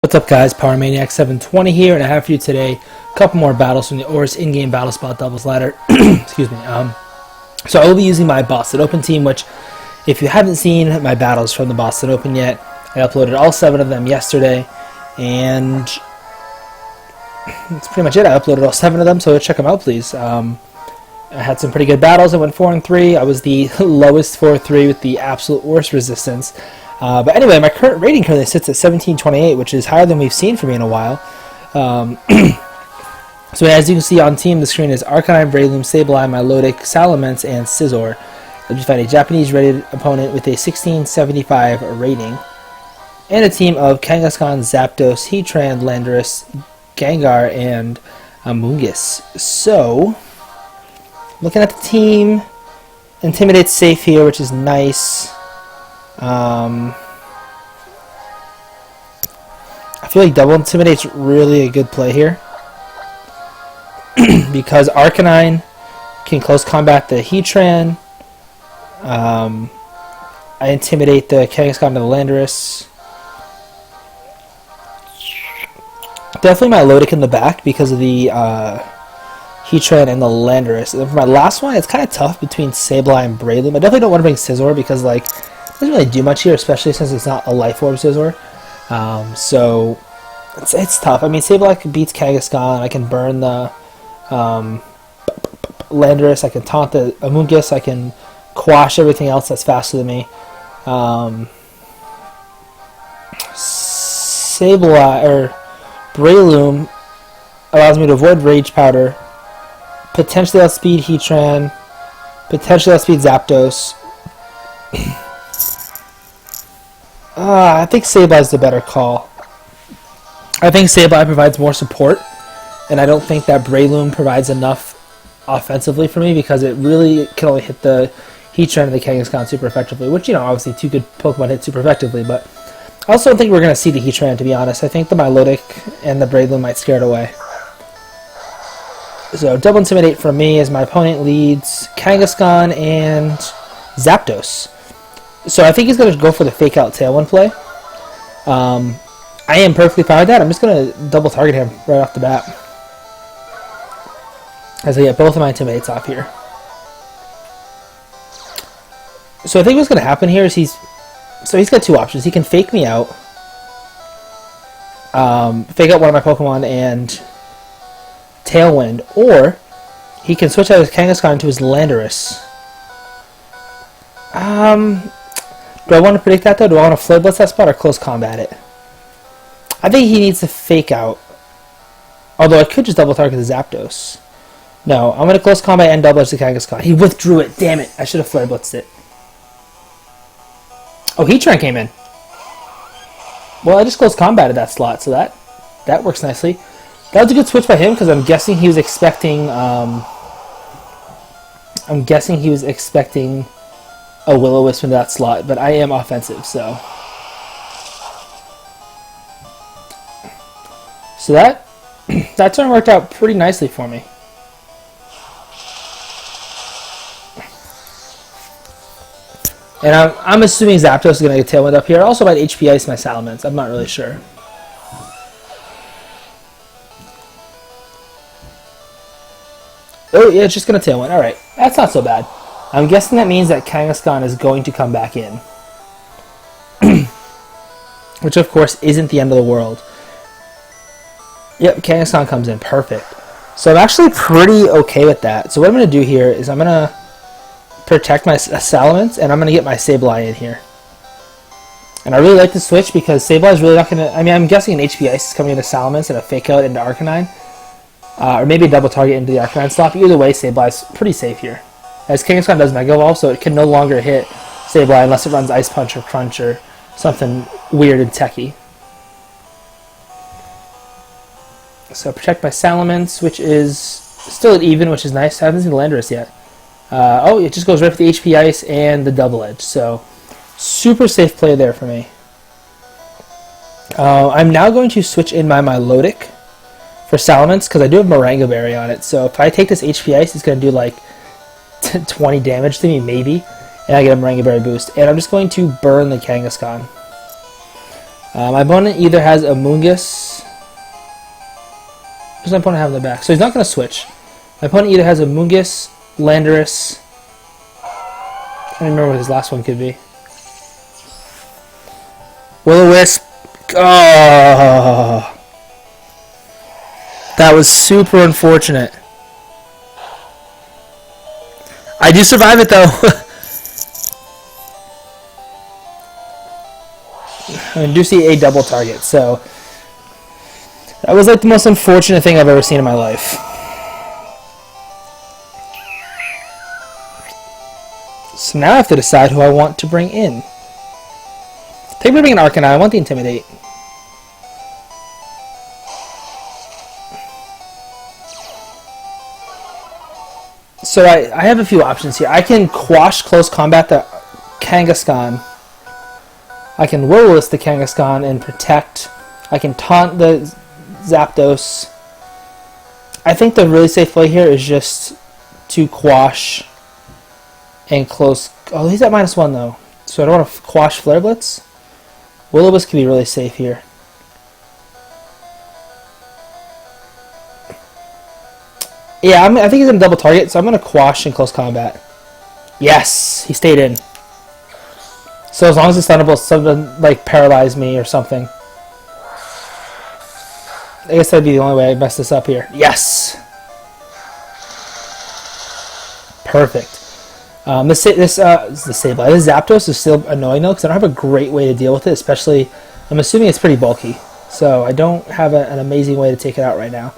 What's up, guys? Power Maniac 720 here, and I have for you today a couple more battles from the ORAS in-game battle spot doubles ladder. Excuse me. So I will be using my Boston Open team, which, if you haven't seen my battles from the Boston Open yet, I uploaded all 7 of them yesterday, and that's pretty much it. I uploaded all 7 of them, so check them out, please. I had some pretty good battles. I went 4-3. I was the lowest 4-3 with the absolute worst resistance. But anyway, my current rating currently sits at 1728, which is higher than we've seen from me in a while. So as you can see on team, the screen is Arcanine, Breloom, Sableye, Milotic, Salamence, and Scizor. If you find a Japanese-rated opponent with a 1675 rating, and a team of Kangaskhan, Zapdos, Heatran, Landorus, Gengar, and Amoonguss. So, looking at the team, Intimidate's safe here, which is nice. I feel like Double Intimidate's really a good play here because Arcanine can close combat the Heatran. I intimidate the Kangaskhan to the Landorus. Definitely Milotic in the back because of the Heatran and the Landorus. And for my last one, it's kind of tough between Sableye and Breloom. I definitely don't want to bring Scizor because, like, it doesn't really do much here, especially since it's not a Life Orb Scizor. So it's tough. I mean, Sableye beats Kangaskhan. I can burn the Landorus. I can taunt the Amoonguss. I can quash everything else that's faster than me. Sableye or Breloom allows me to avoid Rage Powder, potentially outspeed Heatran, potentially outspeed Zapdos. I think Sableye is the better call. I think Sableye provides more support, and I don't think that Breloom provides enough offensively for me because it really can only hit the Heatran and the Kangaskhan super effectively, which, you know, obviously 2 good Pokemon hit super effectively, but I also don't think we're going to see the Heatran, to be honest. I think the Milotic and the Breloom might scare it away. So, Double Intimidate from me as my opponent leads Kangaskhan and Zapdos. So I think he's going to go for the Fake Out Tailwind play. I am perfectly fine with that. I'm just going to double target him right off the bat as I get both of my Intimidates off here. So I think what's going to happen here is he's got 2 options. He can fake me out, fake out one of my Pokemon and Tailwind, or he can switch out his Kangaskhan to his Landorus. Do I want to predict that, though? Do I want to Flare Blitz that spot or Close Combat it? I think he needs to Fake Out. Although I could just double target the Zapdos. No, I'm going to Close Combat and double edge the Kangaskhan. He withdrew it. Damn it. I should have Flare Blitzed it. Oh, Heatran came in. Well, I just Close Combated that slot, so that works nicely. That was a good switch by him because I'm guessing he was expecting a Will-O-Wisp into that slot, but I am offensive, so that turn worked out pretty nicely for me. And I'm assuming Zapdos is going to get Tailwind up here. I also might HP Ice my Salamence. I'm not really sure. Oh, yeah, it's just going to Tailwind. Alright, that's not so bad. I'm guessing that means that Kangaskhan is going to come back in. Which, of course, isn't the end of the world. Yep, Kangaskhan comes in. Perfect. So I'm actually pretty okay with that. So what I'm going to do here is I'm going to protect my Salamence, and I'm going to get my Sableye in here. And I really like the switch because Sableye is really not going to... I mean, I'm guessing an HP Ice is coming into Salamence and a Fake Out into Arcanine. Or maybe a double target into the Arcanine slot. But either way, Sableye is pretty safe here. As Kangaskhan does Mega Evolve, so it can no longer hit Sableye unless it runs Ice Punch or Crunch or something weird and techy. So protect my Salamence, which is still at even, which is nice. I haven't seen the Landorus yet. Oh, it just goes right for the HP Ice and the Double Edge. So super safe play there for me. I'm now going to switch in my Milotic for Salamence because I do have Moringa Berry on it. So if I take this HP Ice, it's going to do like 20 damage to me, maybe, and I get a Moringa Berry boost. And I'm just going to burn the Kangaskhan. My opponent either has a Mungus. What does my opponent have in the back? So he's not going to switch. My opponent either has a Mungus, Landorus. I don't remember what his last one could be. Will-O-Wisp. Oh, that was super unfortunate. I do survive it though. I do see a double target, so that was like the most unfortunate thing I've ever seen in my life. So now I have to decide who I want to bring in. I think we're bringing Arcanine. I want the Intimidate. So I have a few options here. I can quash close combat the Kangaskhan. I can Will-O-Wisp the Kangaskhan and protect. I can taunt the Zapdos. I think the really safe play here is just to quash and close. Oh, he's at -1 though, so I don't want to quash Flare Blitz. Will-O-Wisp can be really safe here. Yeah, I think he's going to double target, so I'm going to quash in close combat. Yes, he stayed in. So as long as the Thunderbolt doesn't like paralyze me or something. I guess that'd be the only way I mess this up here. Yes! Perfect. This Zapdos is still annoying though, because I don't have a great way to deal with it, especially, I'm assuming it's pretty bulky. So I don't have an amazing way to take it out right now.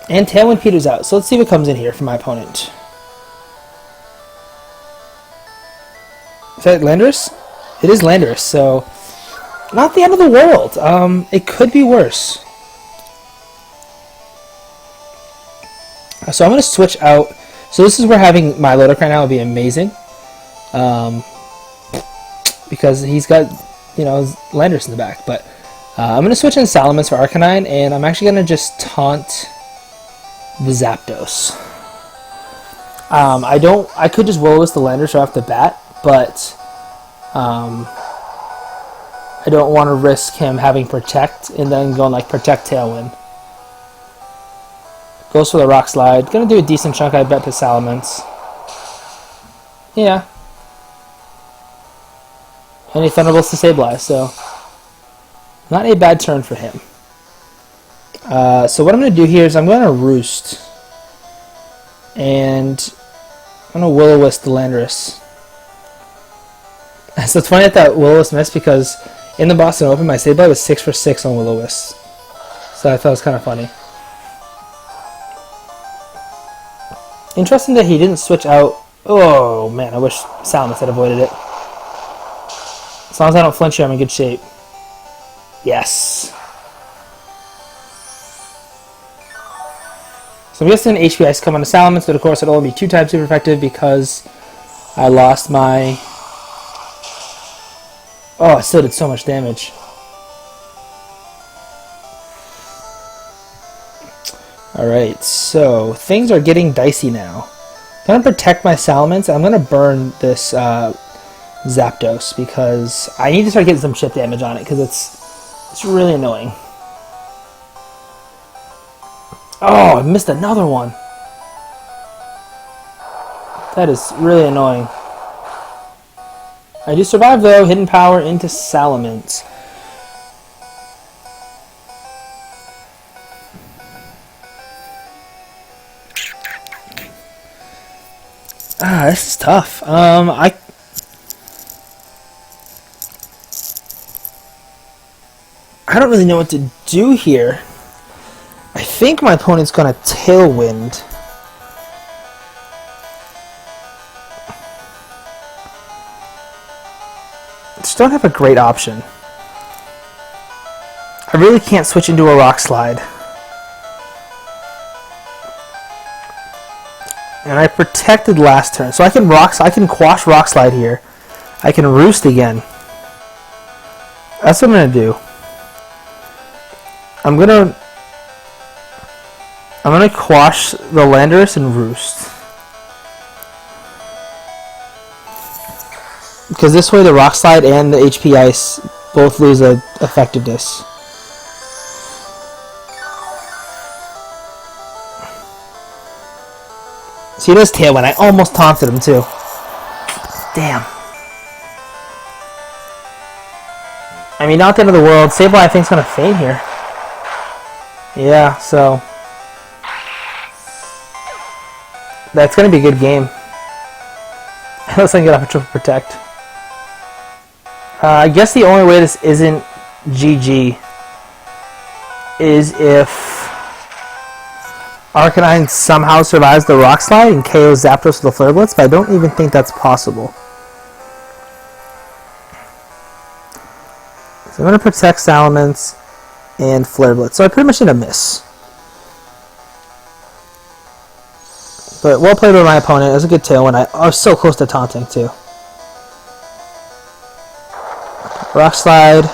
And Tailwind peters out, so let's see what comes in here for my opponent. Is that Landorus? It is Landorus, so not the end of the world. It could be worse. So I'm going to switch out. So this is where having Milotic right now would be amazing. Because he's got, Landorus in the back. But I'm going to switch in Salamence for Arcanine, and I'm actually going to just taunt the Zapdos. I could just Will-O-Wisp the Landorus right off the bat, but I don't want to risk him having Protect and then going like Protect Tailwind. Goes for the Rock Slide. Gonna do a decent chunk, I bet, to Salamence. Yeah. And he Thunderbolts to Sableye, so not a bad turn for him. So what I'm going to do here is I'm going to Roost. And I'm going to Will-O-Wisp the Landorus. So it's funny that Will-O-Wisp missed because in the Boston Open, my Sableye was 6 for 6 on Will-O-Wisp. So I thought it was kind of funny. Interesting that he didn't switch out. Oh man, I wish Salamence had avoided it. As long as I don't flinch here, I'm in good shape. Yes. So I'm guessing HP Ice come on to Salamence, but of course it'll only be 2 times super effective because I lost my... Oh, it still did so much damage. Alright, so things are getting dicey now. I'm going to protect my Salamence. I'm going to burn this Zapdos because I need to start getting some chip damage on it because it's really annoying. Oh, I missed another one. That is really annoying. I do survive though. Hidden Power into Salamence. This is tough. I don't really know what to do here. I think my opponent's gonna Tailwind. Just don't have a great option. I really can't switch into a Rock Slide. And I protected last turn, so I can quash Rock Slide here. I can Roost again. That's what I'm gonna do. I'm gonna quash the Landorus and Roost. Because this way the Rock Slide and the HP Ice both lose a effectiveness. See, it is Tailwind. I almost taunted him too. Damn. I mean, not the end of the world. Sableye, I think, is going to fade here. Yeah, so that's going to be a good game. Unless I can get off a triple protect. I guess the only way this isn't GG is if Arcanine somehow survives the Rock Slide and KOs Zapdos with the Flare Blitz, but I don't even think that's possible. So I'm going to protect Salamence and Flare Blitz. So I pretty much need a miss. But well played by my opponent. It was a good Tailwind. I was so close to taunting too. Rock Slide.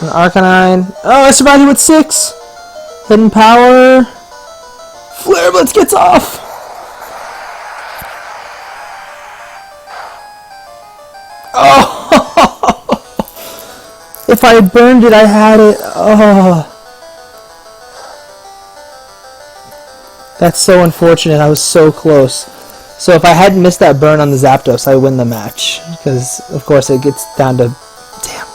An Arcanine. Oh, I survived it with 6! Hidden Power. Flare Blitz gets off! Oh! If I had burned it, I had it. Oh. That's so unfortunate. I was so close. So if I hadn't missed that burn on the Zapdos, I win the match. Because, of course, it gets down to... Damn.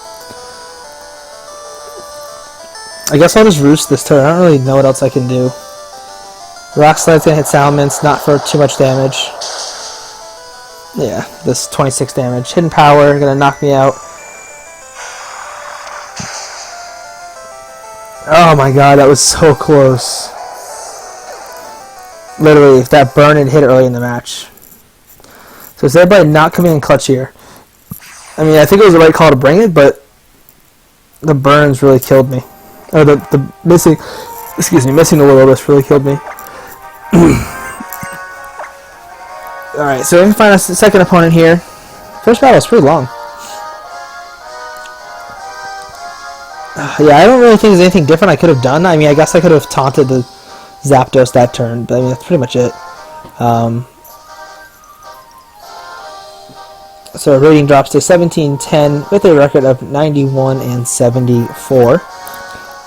I guess I'll just roost this turn. I don't really know what else I can do. Rock Slide's gonna hit Salamence, not for too much damage. Yeah, this 26 damage. Hidden Power, gonna knock me out. Oh my god, that was so close. Literally, if that burn had hit early in the match. So is everybody not coming in clutch here? I mean, I think it was the right call to bring it, but the burns really killed me. Or the missing, missing the Will-O-Wisp really killed me. Alright, so we can find a second opponent here. First battle is pretty long. Yeah, I don't really think there's anything different I could have done. I mean, I guess I could have taunted the Zapdos that turn, but I mean, that's pretty much it. So rating drops to 17-10 with a record of 91 and 74.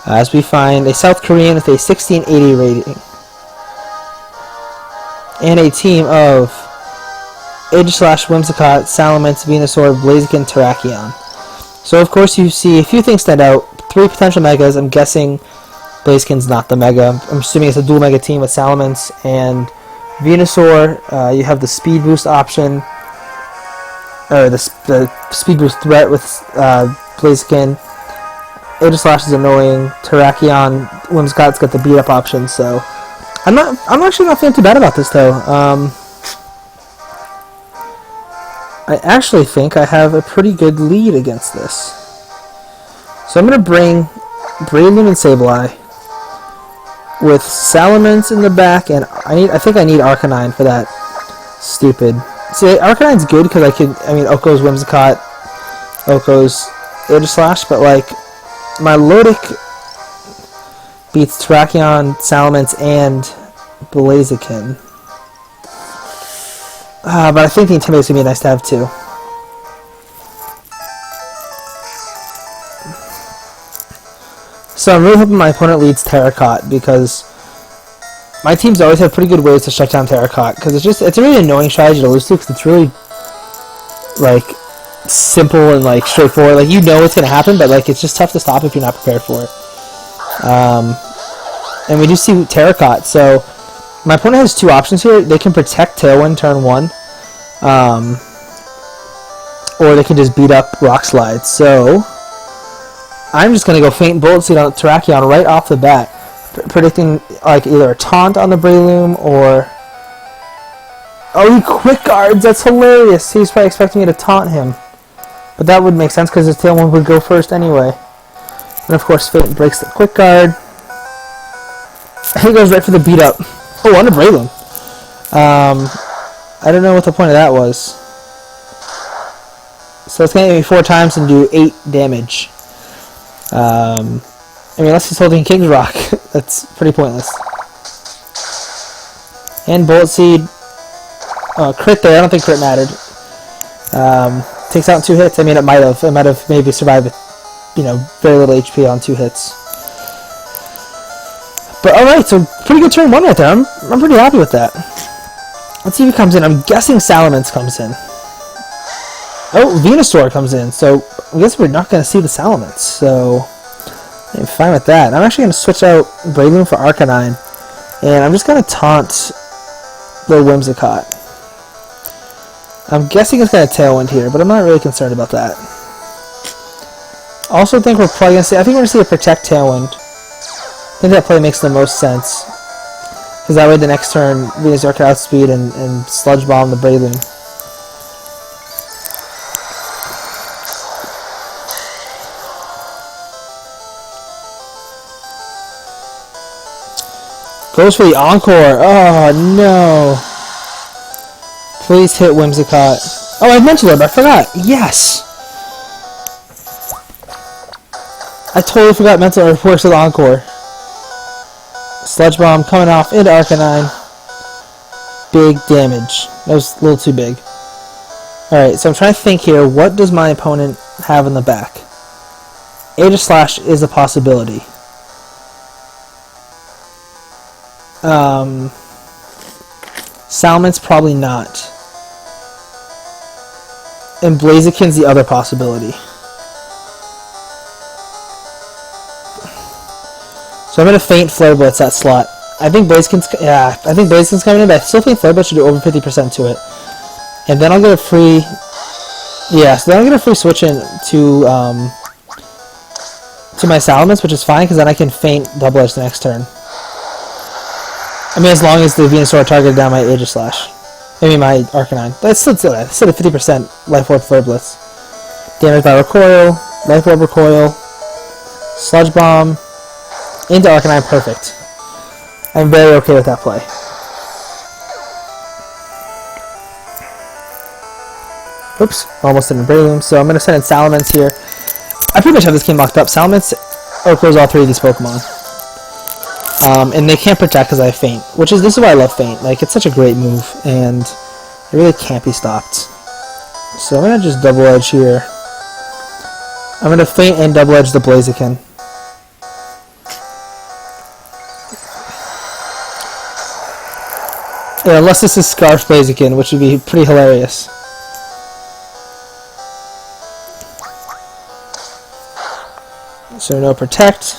As we find a South Korean with a 1680 rating. And a team of Aegislash, Whimsicott, Salamence, Venusaur, Blaziken, Terrakion. So of course you see a few things stand out. 3 potential Megas. I'm guessing Blaziken's not the Mega. I'm assuming it's a dual Mega team with Salamence and Venusaur. You have the Speed Boost option. Or the Speed Boost threat with Blaziken. Aegislash is annoying. Terrakion, Whimsicott's got the beat up option, so I'm actually not feeling too bad about this though. I actually think I have a pretty good lead against this. So I'm gonna bring Breloom and Sableye with Salamence in the back, and I think I need Arcanine for that. Stupid. See, Arcanine's good because I mean Oko's Whimsicott, Oko's Aegislash, but like my Lodic beats Terrakion, Salamence, and Blaziken. But I think the Intimidate's gonna be nice to have too. So I'm really hoping my opponent leads Terracotta because my teams always have pretty good ways to shut down Terracotta because it's a really annoying strategy to lose to because it's really like simple and like straightforward. Like you know what's gonna happen, but like it's just tough to stop if you're not prepared for it. And we do see Terracotta. So my opponent has 2 options here. They can protect Tailwind turn 1, or they can just beat up Rock Slide. So I'm just gonna go Faint Bullet Seed on Terrakion right off the bat, predicting like either a taunt on the Breloom or he quick guards. That's hilarious. He's probably expecting me to taunt him, but that would make sense because his Tailwind would go first anyway. And of course, Fate breaks the quick guard. He goes right for the beat up. Oh, on a Breloom. I don't know what the point of that was. So it's gonna hit me 4 times and do 8 damage. I mean, unless he's holding King's Rock, that's pretty pointless. And Bullet Seed. Crit there. I don't think crit mattered. Takes out 2 hits. I mean, it might have. It might have maybe survived with, very little HP on 2 hits. But alright, so pretty good turn 1 right there. I'm pretty happy with that. Let's see who comes in. I'm guessing Salamence comes in. Oh, Venusaur comes in. So I guess we're not going to see the Salamence. So I'm fine with that. I'm actually going to switch out Breloom for Arcanine. And I'm just going to taunt the Whimsicott. I'm guessing it's going to Tailwind here, but I'm not really concerned about that. Also think we're probably going to see... I think we're going to see a Protect Tailwind. I think that play makes the most sense. Because that way the next turn, Venusaur can outspeed and Sludge Bomb the Breloom. Goes for the Encore. Oh, no. Please hit Whimsicott. Oh, I mentioned it, but I forgot. Yes! I totally forgot Mental Earth works with Encore. Sludge Bomb coming off into Arcanine. Big damage. That was a little too big. Alright, so I'm trying to think here. What does my opponent have in the back? Aegislash is a possibility. Salamence probably not. And Blaziken's the other possibility. So I'm going to feint Flare Blitz that slot. I think Blaziken's coming in, but I still think Flare Blitz should do over 50% to it. And then I'll get a free... Yeah, so then I'll get a free switch in to my Salamence, which is fine, because then I can feint Double Edge the next turn. I mean, as long as the Venusaur targeted down my Aegislash. Maybe my Arcanine. That's still a 50% Life Orb Flare Blitz. Damage by Recoil, Life Orb Recoil, Sludge Bomb, into Arcanine, perfect. I'm very okay with that play. Oops, almost in a Breloom, so I'm going to send in Salamence here. I pretty much have this game locked up. Salamence outgrows all 3 of these Pokemon. And they can't protect because I have Feint, this is why I love Feint. Like, it's such a great move, and it really can't be stopped. So I'm going to just Double Edge here. I'm going to Feint and Double Edge the Blaziken. Yeah, unless this is Scarf Blaziken, which would be pretty hilarious. So no Protect.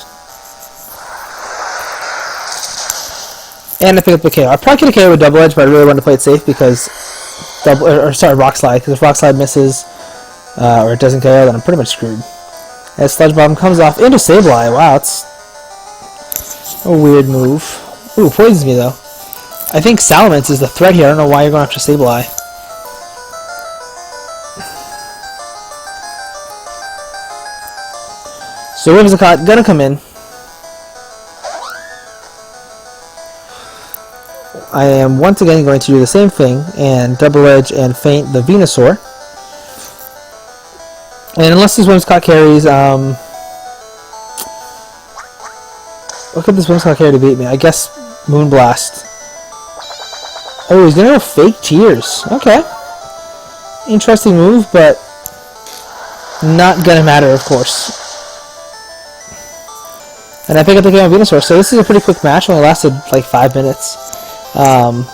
And I pick up the KO. I probably could have KO with Double Edge, but I really wanted to play it safe because Rock Slide. Because if Rock Slide misses or it doesn't KO, then I'm pretty much screwed. As Sludge Bomb comes off into Sableye. Wow, that's a weird move. Ooh, poisons me though. I think Salamence is the threat here. I don't know why you're going after Sableye. So Whimsicott gonna come in. I am once again going to do the same thing and Double Edge and feint the Venusaur. And unless this Whimsicott carries, what could this Whimsicott carry to beat me? I guess Moonblast. Oh, he's gonna go Fake Tears. Okay. Interesting move, but not gonna matter, of course. And I pick up the game of Venusaur, so this is a pretty quick match. Only lasted like 5 minutes. And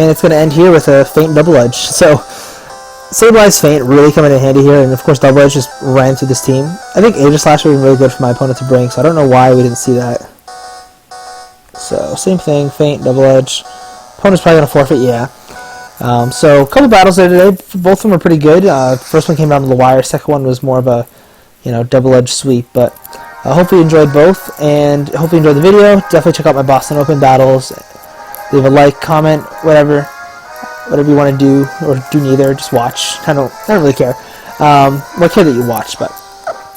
it's going to end here with a Feint Double Edge. So, Sableye's Feint really coming in handy here, and of course Double Edge just ran through this team. I think Aegislash would have been really good for my opponent to bring, so I don't know why we didn't see that. So, same thing, Feint, Double Edge. Opponent's probably going to forfeit, yeah. So, a couple battles there today. Both of them were pretty good. First one came down to the wire, second one was more of a, Double Edge sweep, but I hope you enjoyed both, and hope you enjoyed the video. Definitely check out my Boston Open battles. Leave a like, comment, whatever you want to do, or do neither. Just watch. I don't really care. What care that you watch, but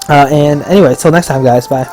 and anyway, till next time, guys. Bye.